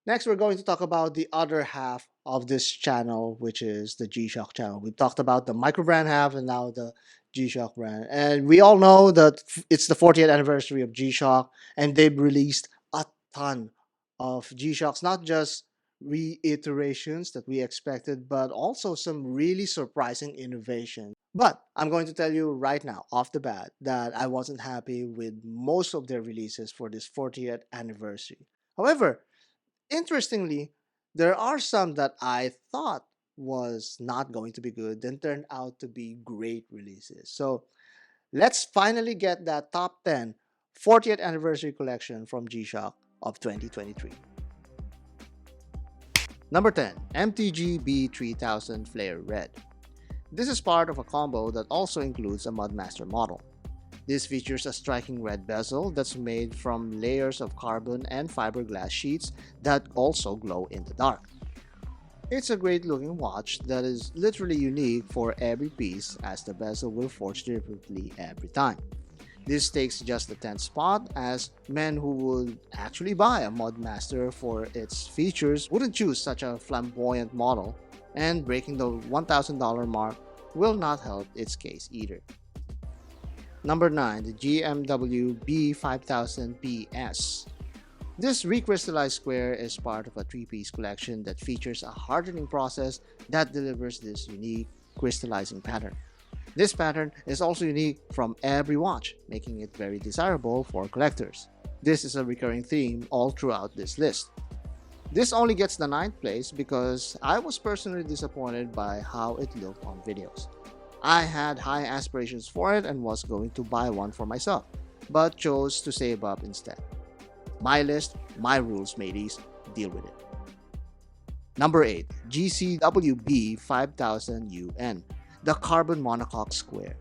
Next, we're going to talk about the other half of this channel, which is the Gshock channel. We talked about the microbrand half and now the Gshock brand. And we all know that it's the 40th anniversary of Gshock, and they've released a ton of Gshocks, not just reiterations that we expected, but also some really surprising innovations. But I'm going to tell you right now, off the bat, that I wasn't happy with most of their releases for this 40th anniversary. However, interestingly, there are some that I thought was not going to be good, then turned out to be great releases. So let's finally get that top 10 40th anniversary collection from Gshock of 2023. Number 10, MTG B3000 Flare Red. This is part of a combo that also includes a Mudmaster model. This features a striking red bezel that's made from layers of carbon and fiberglass sheets that also glow in the dark. It's a great looking watch that is literally unique for every piece, as the bezel will forge differently every time. This takes just the 10th spot, as men who would actually buy a Mudmaster for its features wouldn't choose such a flamboyant model, and breaking the $1,000 mark will not help its case either. Number 9, the GCWB18 PS. This recrystallized square is part of a 3-piece collection that features a hardening process that delivers this unique crystallizing pattern. This pattern is also unique from every watch, making it very desirable for collectors. This is a recurring theme all throughout this list. This only gets the 9th place because I was personally disappointed by how it looked on videos. I had high aspirations for it and was going to buy one for myself, but chose to save up instead. My list, my rules, mateys. Deal with it. Number 8, GCWB5000UN, the carbon monocoque square.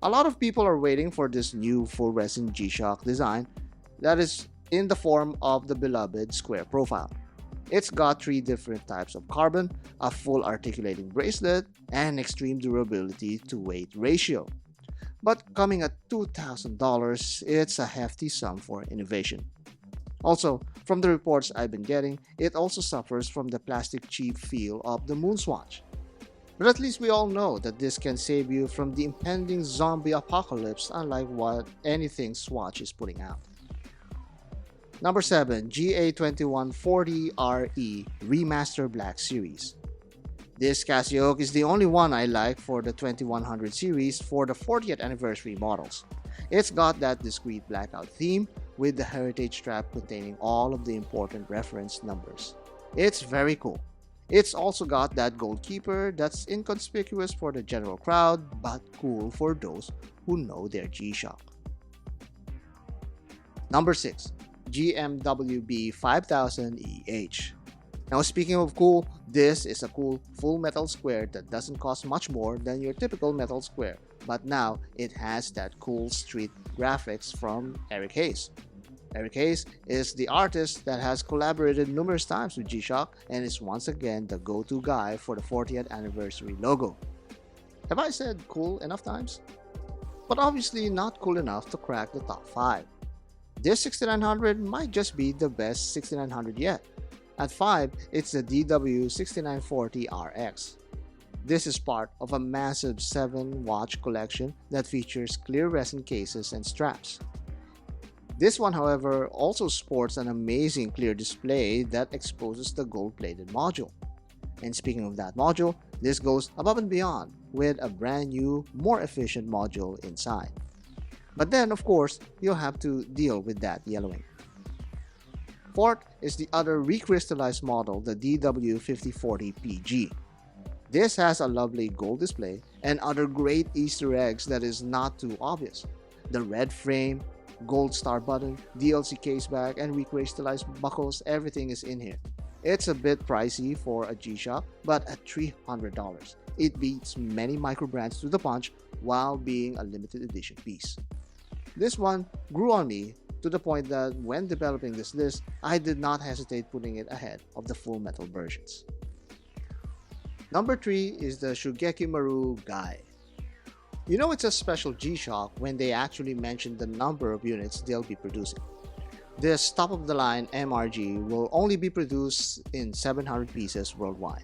A lot of people are waiting for this new full resin Gshock design that is in the form of the beloved square profile. It's got 3 different types of carbon, a full articulating bracelet, and extreme durability to weight ratio. But coming at $2,000, it's a hefty sum for innovation. Also, from the reports I've been getting, it also suffers from the plastic cheap feel of the Moonswatch. But at least we all know that this can save you from the impending zombie apocalypse, unlike what anything Swatch is putting out. Number 7, GA2140RE Remaster Black Series. This Casioak is the only one I like for the 2100 series for the 40th anniversary models. It's got that discreet blackout theme with the heritage strap containing all of the important reference numbers. It's very cool. It's also got that gold keeper that's inconspicuous for the general crowd but cool for those who know their Gshock. Number 6, GMWB5000EH. Now, speaking of cool, this is a cool full metal square that doesn't cost much more than your typical metal square, but now it has that cool street graphics from Eric Hayes. Eric Hayes is the artist that has collaborated numerous times with Gshock and is once again the go-to guy for the 40th anniversary logo. Have I said cool enough times? But obviously not cool enough to crack the top 5. This 6900 might just be the best 6900 yet. At 5, it's the DW6940RX. This is part of a massive 7-watch collection that features clear resin cases and straps. This one, however, also sports an amazing clear display that exposes the gold-plated module. And speaking of that module, this goes above and beyond with a brand new, more efficient module inside. But then, of course, you'll have to deal with that yellowing. Fourth is the other recrystallized model, the DW5040PG. This has a lovely gold display and other great Easter eggs that is not too obvious. The red frame, gold star button, DLC caseback, and recrystallized buckles, everything is in here. It's a bit pricey for a Gshock, but at $300, it beats many microbrands to the punch while being a limited edition piece. This one grew on me to the point that when developing this list, I did not hesitate putting it ahead of the full metal versions. Number 3 is the SHUGI Maru Guy. You know it's a special Gshock when they actually mention the number of units they'll be producing. This top-of-the-line MRG will only be produced in 700 pieces worldwide.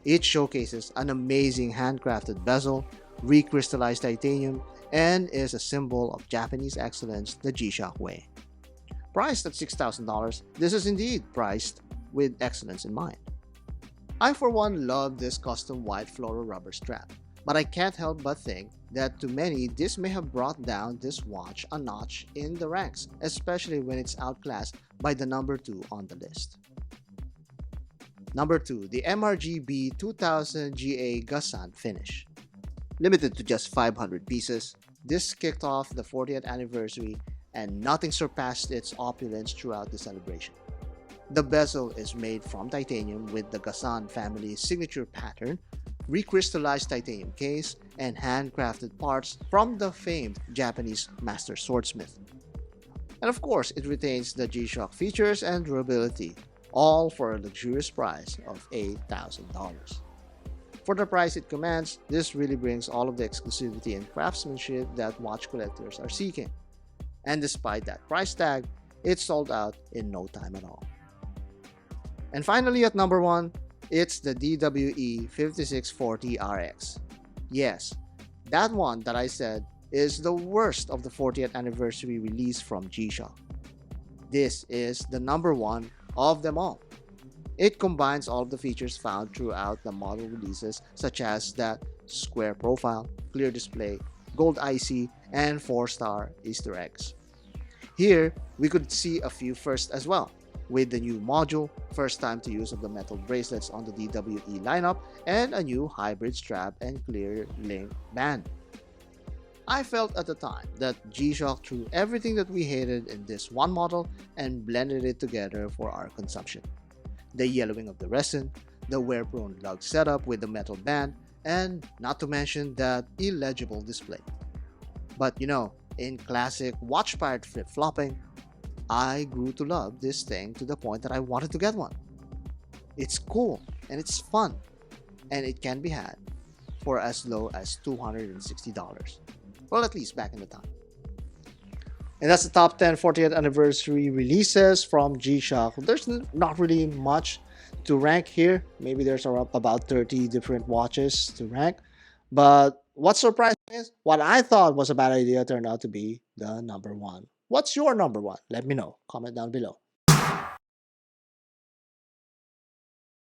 It showcases an amazing handcrafted bezel, recrystallized titanium, and is a symbol of Japanese excellence the Gshock way. Priced at $6,000, this is indeed priced with excellence in mind. I for one love this custom white floral rubber strap, but I can't help but think that to many this may have brought down this watch a notch in the ranks, especially when it's outclassed by the number 2 on the list. Number 2, the MRGB 2000 GA Gassan finish. Limited to just 500 pieces, this kicked off the 40th anniversary and nothing surpassed its opulence throughout the celebration. The bezel is made from titanium with the Gassan family's signature pattern, recrystallized titanium case, and handcrafted parts from the famed Japanese master swordsmith. And of course, it retains the Gshock features and durability, all for a luxurious price of $8,000. For the price it commands, this really brings all of the exclusivity and craftsmanship that watch collectors are seeking. And despite that price tag, it sold out in no time at all. And finally at number 1, it's the DWE5640RX. Yes, that one that I said is the worst of the 40th anniversary release from Gshock. This is the number 1 of them all. It combines all of the features found throughout the model releases, such as that square profile, clear display, gold IC, and 4-star Easter eggs. Here, we could see a few firsts as well, with the new module, first time to use of the metal bracelets on the DWE lineup, and a new hybrid strap and clear link band. I felt at the time that Gshock threw everything that we hated in this one model and blended it together for our consumption. The yellowing of the resin, the wear-prone lug setup with the metal band, and not to mention that illegible display. But in classic watch pirate flip-flopping, I grew to love this thing to the point that I wanted to get one. It's cool and it's fun, and it can be had for as low as $260. Well, at least back in the time. And that's the top 10 40th anniversary releases from Gshock. There's not really much to rank here. Maybe there's about 30 different watches to rank. But what surprised me is what I thought was a bad idea turned out to be the number 1. What's your number 1? Let me know. Comment down below.